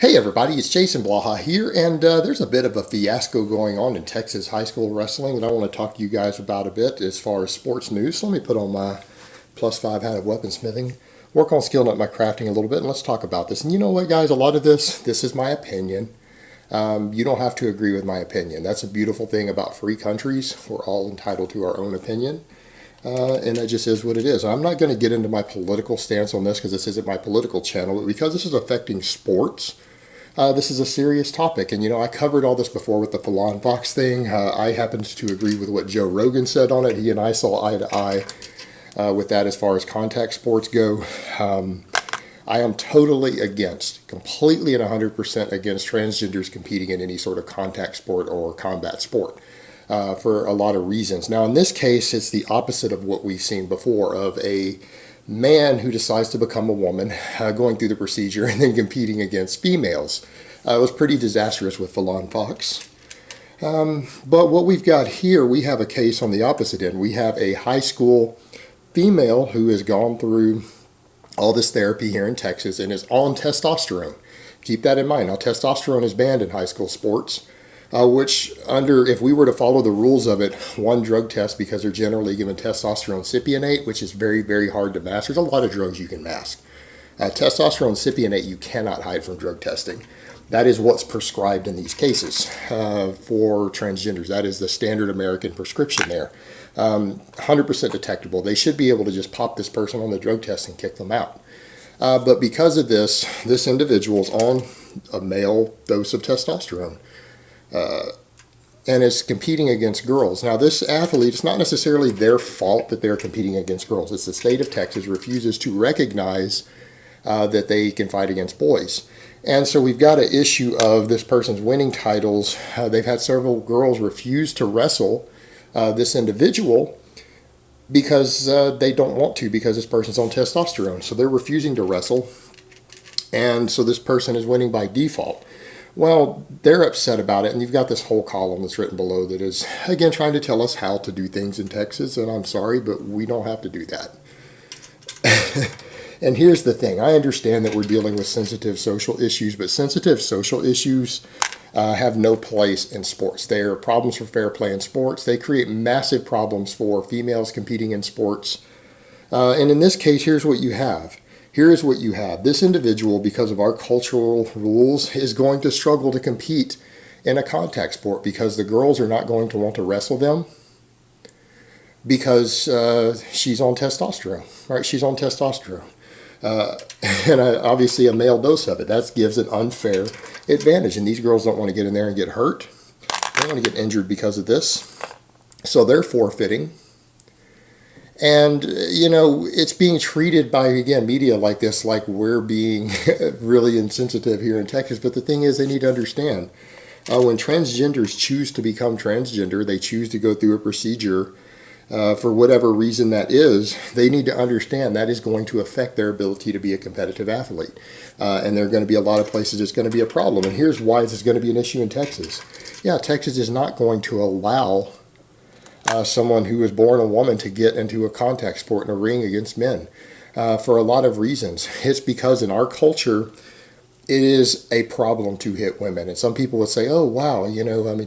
Hey everybody, it's Jason Blaha here, and there's a bit of a fiasco going on in Texas high school wrestling that I want to talk to you guys about a bit as far as sports news. So let me put on my +5 hat of weaponsmithing, work on skilling up my crafting a little bit, and let's talk about this. And you know what, guys, a lot of this is my opinion. You don't have to agree with my opinion. That's a beautiful thing about free countries. We're all entitled to our own opinion. And that just is what it is. I'm not going to get into my political stance on this because this isn't my political channel, but because this is affecting sports, this is a serious topic. And, I covered all this before with the Falon Fox thing. I happened to agree with what Joe Rogan said on it. He and I saw eye to eye with that as far as contact sports go. I am totally against, completely and 100% against transgenders competing in any sort of contact sport or combat sport. For a lot of reasons. Now, in this case, it's the opposite of what we've seen before of a man who decides to become a woman, going through the procedure and then competing against females. It was pretty disastrous with Falon Fox. But what we've got here, we have a case on the opposite end. We have a high school female who has gone through all this therapy here in Texas and is on testosterone. Keep that in mind. Now, testosterone is banned in high school sports. If we were to follow the rules of it, one drug test, because they're generally given testosterone cypionate, which is very, very hard to mask. There's a lot of drugs you can mask. Testosterone cypionate you cannot hide from drug testing. That is what's prescribed in these cases for transgenders. That is the standard American prescription there. 100% detectable. They should be able to just pop this person on the drug test and kick them out. But because of this individual is on a male dose of testosterone. And is competing against girls. Now, this athlete, it's not necessarily their fault that they're competing against girls. It's the state of Texas refuses to recognize that they can fight against boys. And so we've got an issue of this person's winning titles. They've had several girls refuse to wrestle this individual because they don't want to, because this person's on testosterone. So they're refusing to wrestle. And so this person is winning by default. Well, they're upset about it, and you've got this whole column that's written below that is, again, trying to tell us how to do things in Texas, and I'm sorry, but we don't have to do that. And here's the thing. I understand that we're dealing with sensitive social issues, but sensitive social issues have no place in sports. They are problems for fair play in sports. They create massive problems for females competing in sports. And in this case, here's what you have. Here is what you have. This individual, because of our cultural rules, is going to struggle to compete in a contact sport because the girls are not going to want to wrestle them because she's on testosterone, right? She's on testosterone. And obviously a male dose of it. That gives an unfair advantage. And these girls don't want to get in there and get hurt. They don't want to get injured because of this. So they're forfeiting. And, it's being treated by, again, media like this, like we're being really insensitive here in Texas. But the thing is, they need to understand, when transgenders choose to become transgender, they choose to go through a procedure for whatever reason that is, they need to understand that is going to affect their ability to be a competitive athlete. And there are going to be a lot of places it's going to be a problem. And here's why this is going to be an issue in Texas. Yeah, Texas is not going to allow someone who was born a woman to get into a contact sport in a ring against men for a lot of reasons. It's because in our culture, it is a problem to hit women. And some people would say, oh, wow,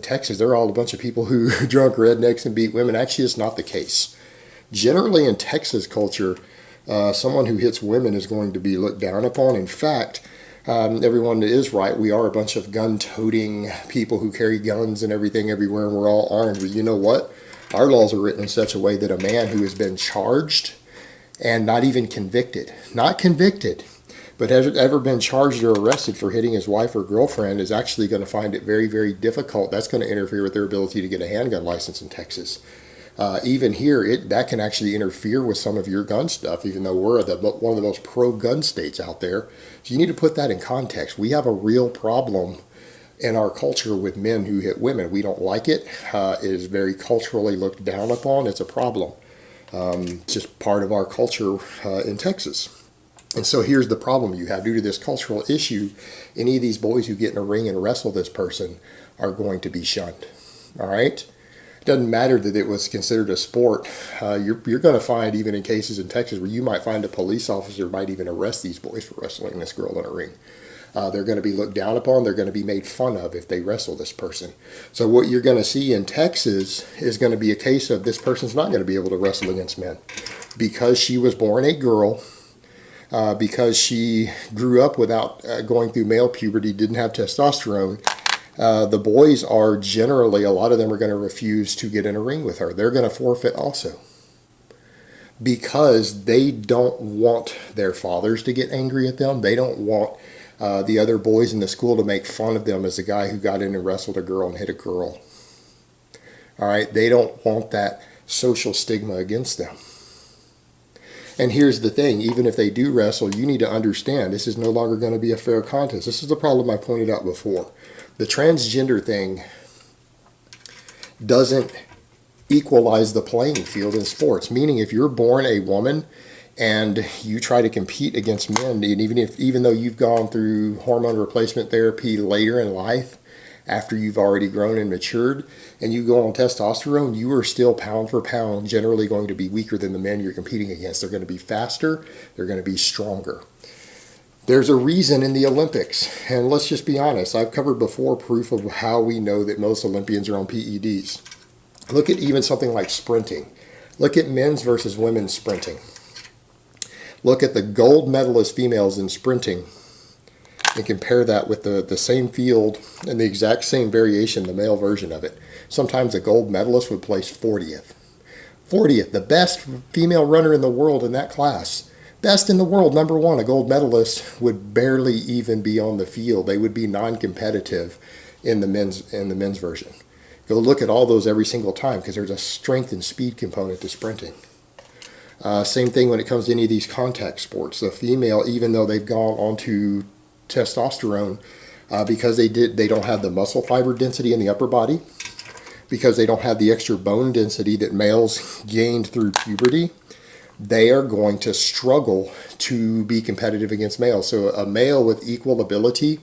Texas, they're all a bunch of people who are drunk rednecks and beat women. Actually, it's not the case. Generally, in Texas culture, someone who hits women is going to be looked down upon. In fact, everyone is right. We are a bunch of gun-toting people who carry guns and everything everywhere, and we're all armed. But you know what? Our laws are written in such a way that a man who has been charged and not even convicted, not convicted, but has ever been charged or arrested for hitting his wife or girlfriend is actually going to find it very, very difficult. That's going to interfere with their ability to get a handgun license in Texas. Even here, that can actually interfere with some of your gun stuff, even though we're one of the most pro-gun states out there. So you need to put that in context. We have a real problem in our culture with men who hit women. We don't like it. It is very culturally looked down upon. It's a problem. It's just part of our culture in Texas. And so here's the problem you have. Due to this cultural issue, any of these boys who get in a ring and wrestle this person are going to be shunned. All right? It doesn't matter that it was considered a sport. You're going to find, even in cases in Texas, where you might find a police officer might even arrest these boys for wrestling this girl in a ring. They're going to be looked down upon. They're going to be made fun of if they wrestle this person. So what you're going to see in Texas is going to be a case of this person's not going to be able to wrestle against men because she was born a girl, because she grew up without going through male puberty, didn't have testosterone. The boys are generally, a lot of them are going to refuse to get in a ring with her. They're going to forfeit also because they don't want their fathers to get angry at them. They don't want the other boys in the school to make fun of them as the guy who got in and wrestled a girl and hit a girl. All right, they don't want that social stigma against them. And here's the thing, even if they do wrestle, you need to understand this is no longer going to be a fair contest. This is the problem I pointed out before. The transgender thing doesn't equalize the playing field in sports, meaning if you're born a woman and you try to compete against men, and even though you've gone through hormone replacement therapy later in life, after you've already grown and matured, and you go on testosterone, you are still pound for pound generally going to be weaker than the men you're competing against. They're going to be faster, they're going to be stronger. There's a reason in the Olympics, and let's just be honest, I've covered before proof of how we know that most Olympians are on PEDs. Look at even something like sprinting. Look at men's versus women's sprinting. Look at the gold medalist females in sprinting and compare that with the same field and the exact same variation, the male version of it. Sometimes a gold medalist would place 40th. 40th, the best female runner in the world in that class. Best in the world, number one, a gold medalist would barely even be on the field. They would be non-competitive in the men's version. Go look at all those every single time because there's a strength and speed component to sprinting. Same thing when it comes to any of these contact sports. The female, even though they've gone on to testosterone, because they don't have the muscle fiber density in the upper body, because they don't have the extra bone density that males gained through puberty, they are going to struggle to be competitive against males. So a male with equal ability,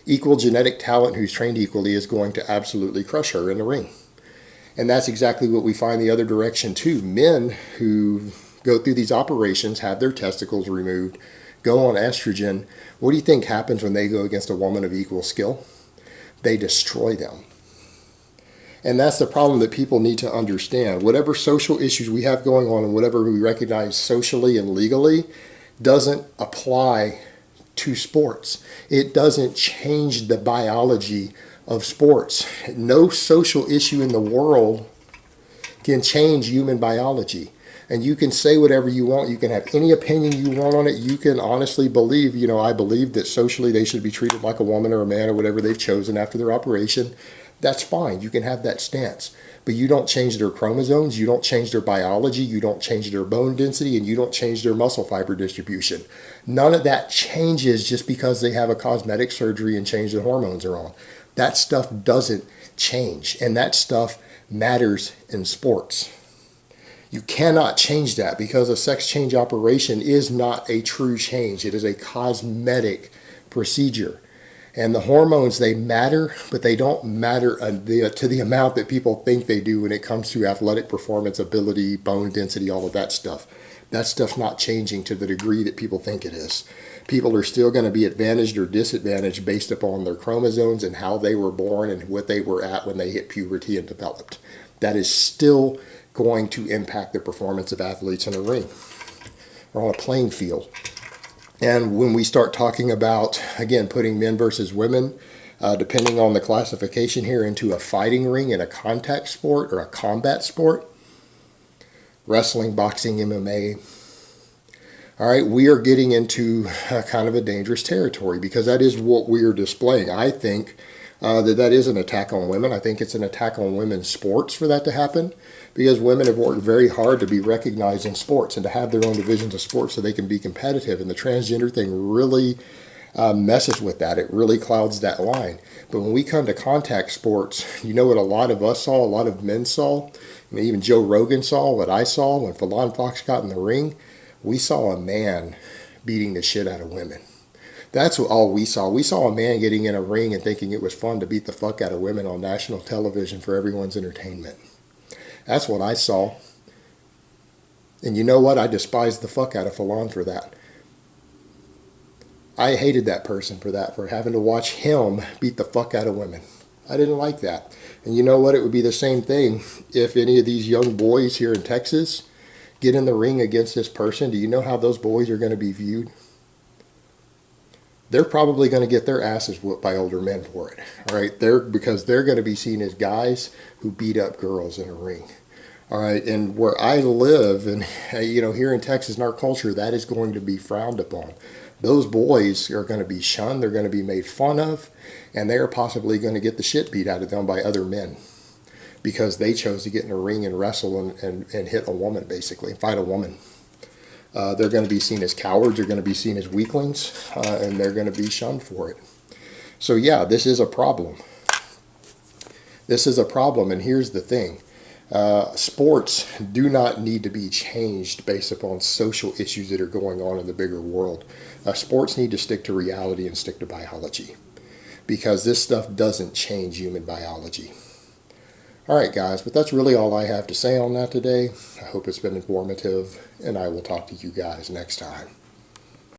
equal genetic talent, who's trained equally, is going to absolutely crush her in the ring. And that's exactly what we find the other direction too. Men who go through these operations, have their testicles removed, go on estrogen, what do you think happens when they go against a woman of equal skill? They destroy them. And that's the problem that people need to understand. Whatever social issues we have going on and whatever we recognize socially and legally doesn't apply to sports. It doesn't change the biology of sports. No social issue in the world can change human biology. And you can say whatever you want. You can have any opinion you want on it. You can honestly believe, I believe that socially they should be treated like a woman or a man or whatever they've chosen after their operation. That's fine. You can have that stance. But you don't change their chromosomes. You don't change their biology. You don't change their bone density. And you don't change their muscle fiber distribution. None of that changes just because they have a cosmetic surgery and change their hormones are on. That stuff doesn't change. And that stuff matters in sports. You cannot change that because a sex change operation is not a true change. It is a cosmetic procedure. And the hormones, they matter, but they don't matter to the amount that people think they do when it comes to athletic performance, ability, bone density, all of that stuff. That stuff's not changing to the degree that people think it is. People are still going to be advantaged or disadvantaged based upon their chromosomes and how they were born and what they were at when they hit puberty and developed. That is still going to impact the performance of athletes in a ring or on a playing field. And when we start talking about, again, putting men versus women, depending on the classification here, into a fighting ring in a contact sport or a combat sport, wrestling, boxing, MMA, all right, we are getting into kind of a dangerous territory because that is what we are displaying. I think that is an attack on women. I think it's an attack on women's sports for that to happen because women have worked very hard to be recognized in sports and to have their own divisions of sports so they can be competitive. And the transgender thing really messes with that. It really clouds that line. But when we come to contact sports, you know what a lot of us saw, a lot of men saw, even Joe Rogan saw, what I saw when Fallon Fox got in the ring. We saw a man beating the shit out of women. That's all we saw. We saw a man getting in a ring and thinking it was fun to beat the fuck out of women on national television for everyone's entertainment. That's what I saw. And you know what? I despise the fuck out of Fallon for that. I hated that person for that, for having to watch him beat the fuck out of women. I didn't like that. And you know what? It would be the same thing if any of these young boys here in Texas get in the ring against this person. Do you know how those boys are going to be viewed? They're probably going to get their asses whooped by older men for it. All right, because they're going to be seen as guys who beat up girls in a ring. All right, and where I live, and here in Texas, in our culture, that is going to be frowned upon. Those boys are going to be shunned. They're going to be made fun of, and they are possibly going to get the shit beat out of them by other men because they chose to get in a ring and wrestle and hit a woman, basically, fight a woman. They're going to be seen as cowards. They're going to be seen as weaklings, and they're going to be shunned for it. So yeah, this is a problem. This is a problem, and here's the thing. Sports do not need to be changed based upon social issues that are going on in the bigger world. Sports need to stick to reality and stick to biology, because this stuff doesn't change human biology. All right, guys, but that's really all I have to say on that today. I hope it's been informative, and I will talk to you guys next time.